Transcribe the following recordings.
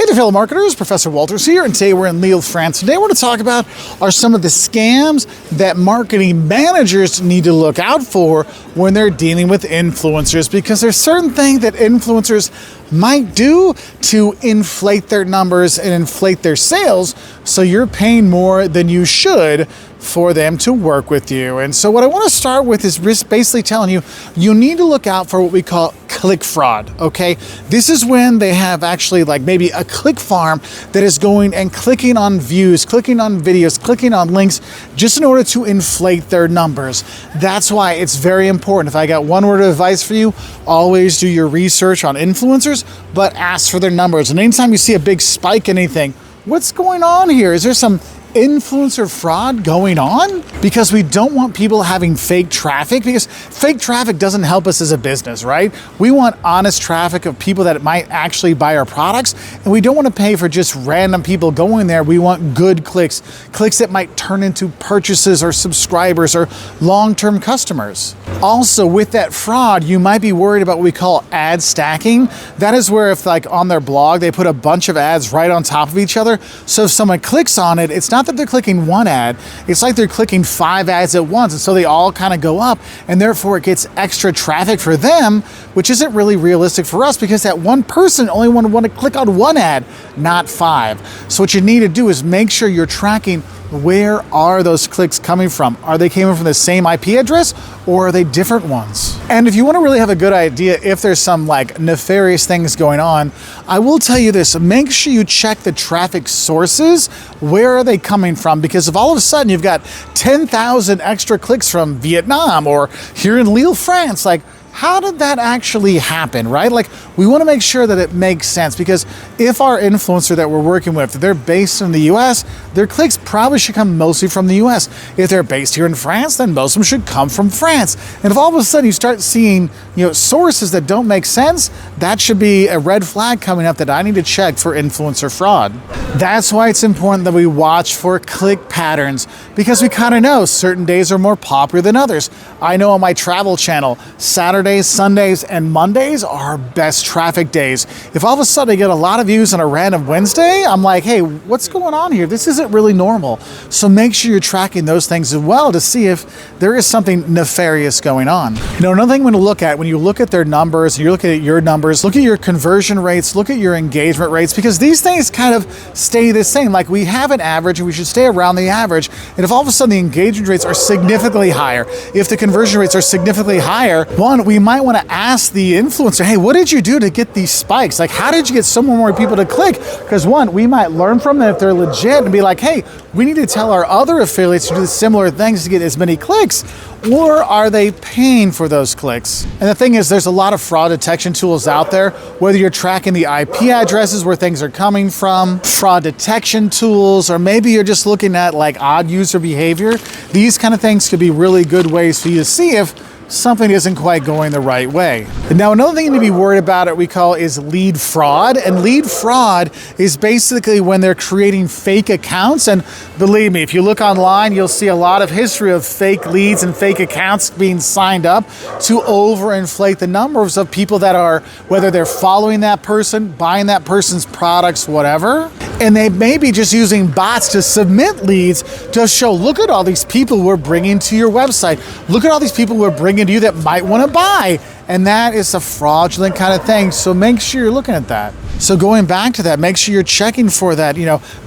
there, fellow marketers. Professor Walters here, and today we're in Lille, France. Today, what to talk about are some of the scams that marketing managers need to look out for when they're dealing with influencers, because there's certain things that influencers might do to inflate their numbers and inflate their sales, so you're paying more than you should for them to work with you. And so what I want to start with is basically telling you, you need to look out for what we call click fraud, okay? This is when they have actually like maybe a click farm that is going and clicking on views, clicking on videos, clicking on links, just in order to inflate their numbers. That's why it's very important. If I got one word of advice for you, always do your research on influencers, but ask for their numbers. And anytime you see a big spike in anything, what's going on here? Is there some influencer fraud going on? Because we don't want people having fake traffic, because fake traffic doesn't help us as a business, right? We want honest traffic of people that might actually buy our products, and we don't want to pay for just random people going there. We want good clicks, clicks that might turn into purchases or subscribers or long-term customers. Also, with that fraud, you might be worried about what we call ad stacking. That is where if like on their blog, they put a bunch of ads right on top of each other. So if someone clicks on it, it's not that they're clicking one ad, it's like they're clicking 5 ads at once, and so they all kind of go up, and therefore it gets extra traffic for them, which isn't really realistic for us, because that one person only want to click on one ad, not 5. So what you need to do is make sure you're tracking where are those clicks coming from. Are they coming from the same IP address, or are they different ones? And if you want to really have a good idea if there's some like nefarious things going on, I will tell you this: make sure you check the traffic sources. Where are they coming from? Because if all of a sudden you've got 10,000 extra clicks from Vietnam or here in Lille, France, like, how did that actually happen, right? Like, we want to make sure that it makes sense, because if our influencer that we're working with, they're based in the US, their clicks probably should come mostly from the US. If they're based here in France, then most of them should come from France. And if all of a sudden you start seeing, sources that don't make sense, that should be a red flag coming up that I need to check for influencer fraud. That's why it's important that we watch for click patterns, because we kind of know certain days are more popular than others. I know on my travel channel, Saturdays, Sundays, and Mondays are our best traffic days. If all of a sudden I get a lot of views on a random Wednesday, I'm like, hey, what's going on here? This isn't really normal. So make sure you're tracking those things as well to see if there is something nefarious going on. Another thing I'm going to look at when you look at their numbers, and you're looking at your numbers, look at your conversion rates, look at your engagement rates, because these things kind of stay the same. Like, we have an average and we should stay around the average. And if all of a sudden the engagement rates are significantly higher, if the conversion rates are significantly higher, one, we might want to ask the influencer, hey, what did you do to get these spikes? Like, how did you get so more people to click? Because one, we might learn from them if they're legit and be like, hey, we need to tell our other affiliates to do similar things to get as many clicks. Or are they paying for those clicks? And the thing is, there's a lot of fraud detection tools out there, whether you're tracking the IP addresses where things are coming from, fraud detection tools, or maybe you're just looking at like odd user behavior. These kind of things could be really good ways for you to see if something isn't quite going the right way. And now, another thing you need to be worried about, we call is lead fraud. And lead fraud is basically when they're creating fake accounts. And believe me, if you look online, you'll see a lot of history of fake leads and fake accounts being signed up to overinflate the numbers of people that are, whether they're following that person, buying that person's products, whatever. And they may be just using bots to submit leads to show, look at all these people we're bringing to your website. Look at all these people we're bringing to you that might want to buy. And that is a fraudulent kind of thing. So make sure you're looking at that. So going back to that, make sure you're checking for that,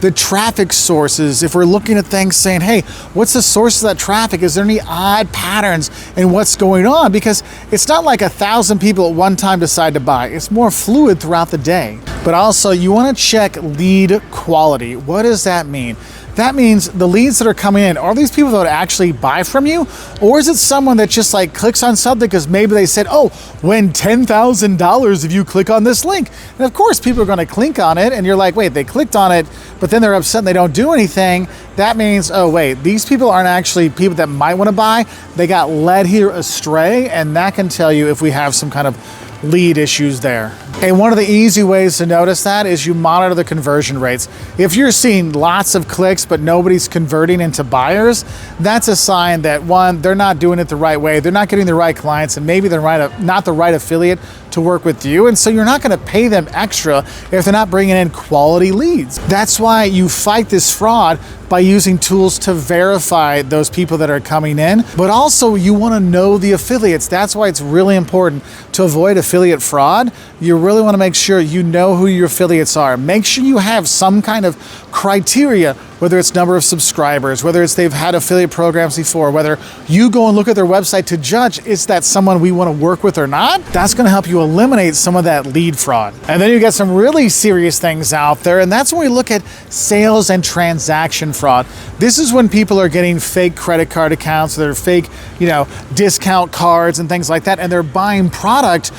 the traffic sources. If we're looking at things saying, hey, what's the source of that traffic? Is there any odd patterns in what's going on? Because it's not like 1,000 people at one time decide to buy. It's more fluid throughout the day. But also, you want to check lead quality. What does that mean? That means the leads that are coming in, are these people that actually buy from you? Or is it someone that just like clicks on something because maybe they said, oh, win $10,000 if you click on this link. And of course, people are going to click on it, and you're like, wait, they clicked on it, but then they're upset and they don't do anything. That means, oh, wait, these people aren't actually people that might want to buy. They got led here astray, and that can tell you if we have some kind of lead issues there. And one of the easy ways to notice that is you monitor the conversion rates. If you're seeing lots of clicks but nobody's converting into buyers, that's a sign that one, they're not doing it the right way, they're not getting the right clients, and maybe they're not the right affiliate to work with you, and so you're not going to pay them extra if they're not bringing in quality leads. That's why you fight this fraud by using tools to verify those people that are coming in, but also you want to know the affiliates. That's why it's really important to avoid affiliate fraud. You really want to make sure you know who your affiliates are. Make sure you have some kind of criteria, whether it's number of subscribers, whether it's they've had affiliate programs before, whether you go and look at their website to judge is that someone we want to work with or not. That's going to help you eliminate some of that lead fraud. And then you get some really serious things out there, and that's when we look at sales and transaction fraud. This is when people are getting fake credit card accounts, they're fake, discount cards and things like that, and they're buying product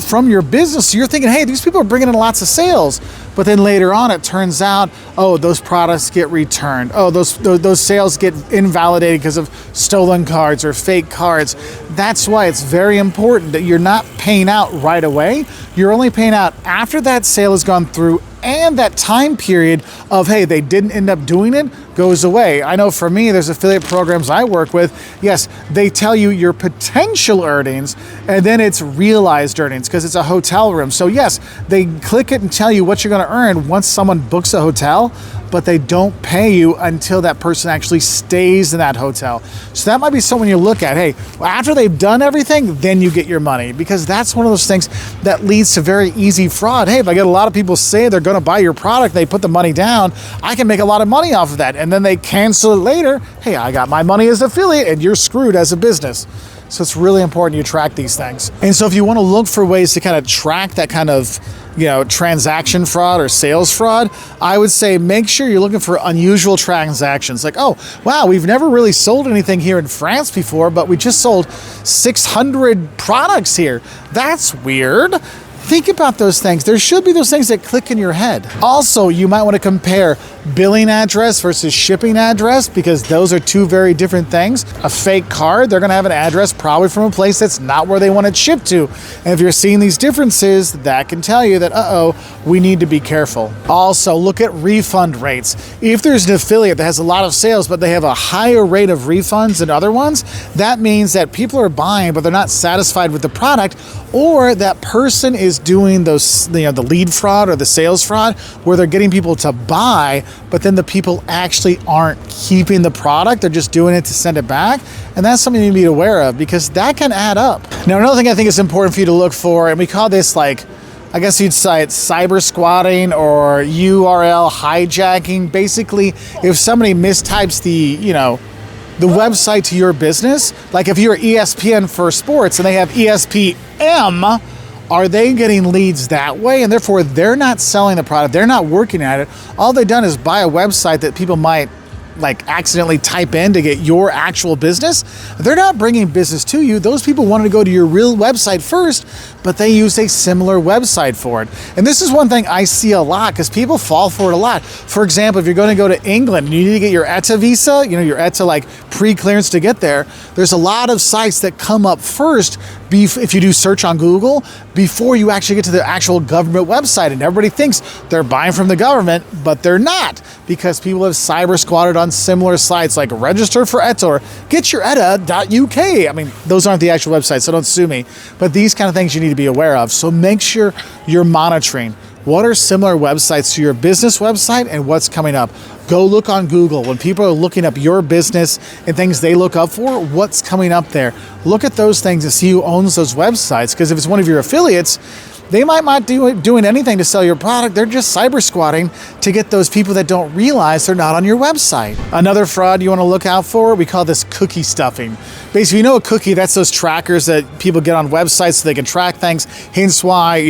from your business. So you're thinking, hey, these people are bringing in lots of sales. But then later on, it turns out, oh, those products get returned. Oh, those sales get invalidated because of stolen cards or fake cards. That's why it's very important that you're not paying out right away. You're only paying out after that sale has gone through and that time period of, hey, they didn't end up doing it, goes away. I know for me, there's affiliate programs I work with. Yes, they tell you your potential earnings, and then it's realized earnings because it's a hotel room. So yes, they click it and tell you what you're going to earn once someone books a hotel, but they don't pay you until that person actually stays in that hotel. So that might be someone you look at, hey, after they've done everything, then you get your money, because that's one of those things that leads to very easy fraud. Hey, if I get a lot of people say they're going to buy your product, they put the money down, I can make a lot of money off of that. And then they cancel it later. Hey, I got my money as affiliate, and you're screwed as a business. So it's really important you track these things. And so if you want to look for ways to kind of track that kind of transaction fraud or sales fraud, I would say make sure you're looking for unusual transactions. Like, oh, wow, we've never really sold anything here in France before, but we just sold 600 products here. That's weird. Think about those things. There should be those things that click in your head. Also, you might want to compare billing address versus shipping address, because those are two very different things. A fake card, they're going to have an address probably from a place that's not where they want it shipped to. And if you're seeing these differences, that can tell you that, we need to be careful. Also, look at refund rates. If there's an affiliate that has a lot of sales, but they have a higher rate of refunds than other ones, that means that people are buying, but they're not satisfied with the product, or that person is doing those, the lead fraud or the sales fraud, where they're getting people to buy, but then the people actually aren't keeping the product. They're just doing it to send it back. And that's something you need to be aware of, because that can add up. Now, another thing I think is important for you to look for, and we call this, I guess you'd say it's cyber squatting or URL hijacking. Basically, if somebody mistypes the website to your business, like if you're ESPN for sports and they have ESPM, are they getting leads that way? And therefore, they're not selling the product. They're not working at it. All they've done is buy a website that people might accidentally type in to get your actual business. They're not bringing business to you. Those people wanted to go to your real website first, but they used a similar website for it. And this is one thing I see a lot, because people fall for it a lot. For example, if you're going to go to England and you need to get your ETA visa, your ETA pre-clearance to get there, there's a lot of sites that come up first if you do search on Google before you actually get to the actual government website. And everybody thinks they're buying from the government, but they're not, because people have cyber squatted on similar sites like register for ETA or getyoureta.uk. I mean, those aren't the actual websites, so don't sue me. But these kind of things you need to be aware of. So make sure you're monitoring what are similar websites to your business website and what's coming up. Go look on Google. When people are looking up your business and things they look up for, what's coming up there? Look at those things and see who owns those websites, because if it's one of your affiliates, they might not be doing anything to sell your product. They're just cyber squatting to get those people that don't realize they're not on your website. Another fraud you want to look out for, we call this cookie stuffing. Basically, a cookie, that's those trackers that people get on websites so they can track things. Hence why,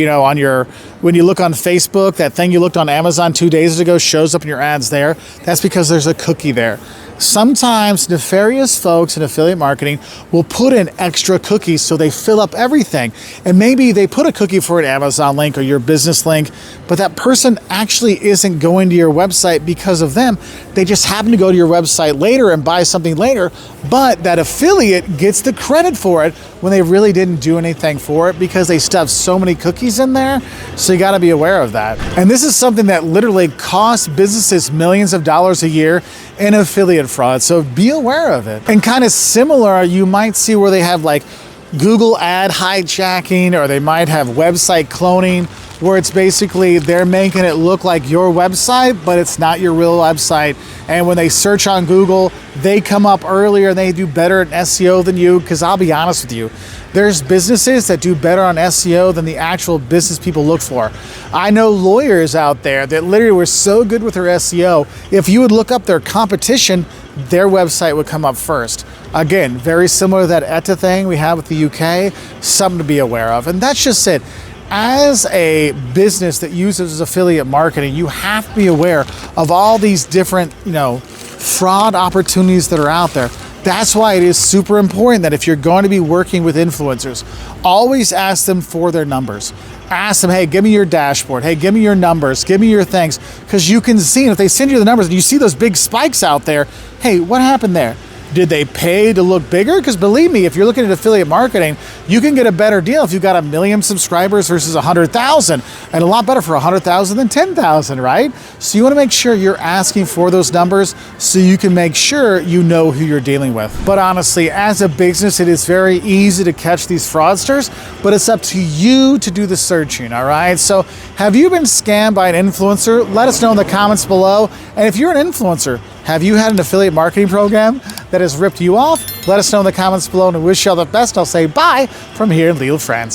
when you look on Facebook, that thing you looked on Amazon 2 days ago shows up in your ads there. That's because there's a cookie there. Sometimes nefarious folks in affiliate marketing will put in extra cookies so they fill up everything. And maybe they put a cookie for an Amazon link or your business link, but that person actually isn't going to your website because of them. They just happen to go to your website later and buy something later, but that affiliate gets the credit for it when they really didn't do anything for it, because they stuffed so many cookies in there. So you got to be aware of that. And this is something that literally costs businesses millions of dollars a year in affiliate fraud. So be aware of it. And kind of similar, you might see where they have Google ad hijacking, or they might have website cloning, where it's basically they're making it look like your website, but it's not your real website. And when they search on Google, they come up earlier and they do better at SEO than you. Because I'll be honest with you, there's businesses that do better on SEO than the actual business people look for. I know lawyers out there that literally were so good with their SEO, if you would look up their competition, their website would come up first. Again, very similar to that ETA thing we have with the UK, something to be aware of. And that's just it. As a business that uses affiliate marketing, you have to be aware of all these different, fraud opportunities that are out there. That's why it is super important that if you're going to be working with influencers, always ask them for their numbers. Ask them, hey, give me your dashboard. Hey, give me your numbers. Give me your things. Because you can see, if they send you the numbers and you see those big spikes out there, hey, what happened there? Did they pay to look bigger? Because believe me, if you're looking at affiliate marketing, you can get a better deal if you've got 1 million subscribers versus 100,000, and a lot better for 100,000 than 10,000, right? So you want to make sure you're asking for those numbers so you can make sure you know who you're dealing with. But honestly, as a business, it is very easy to catch these fraudsters, but it's up to you to do the searching, all right? So have you been scammed by an influencer? Let us know in the comments below. And if you're an influencer, have you had an affiliate marketing program that has ripped you off? Let us know in the comments below, and I wish you all the best. I'll say bye from here in Lille, France.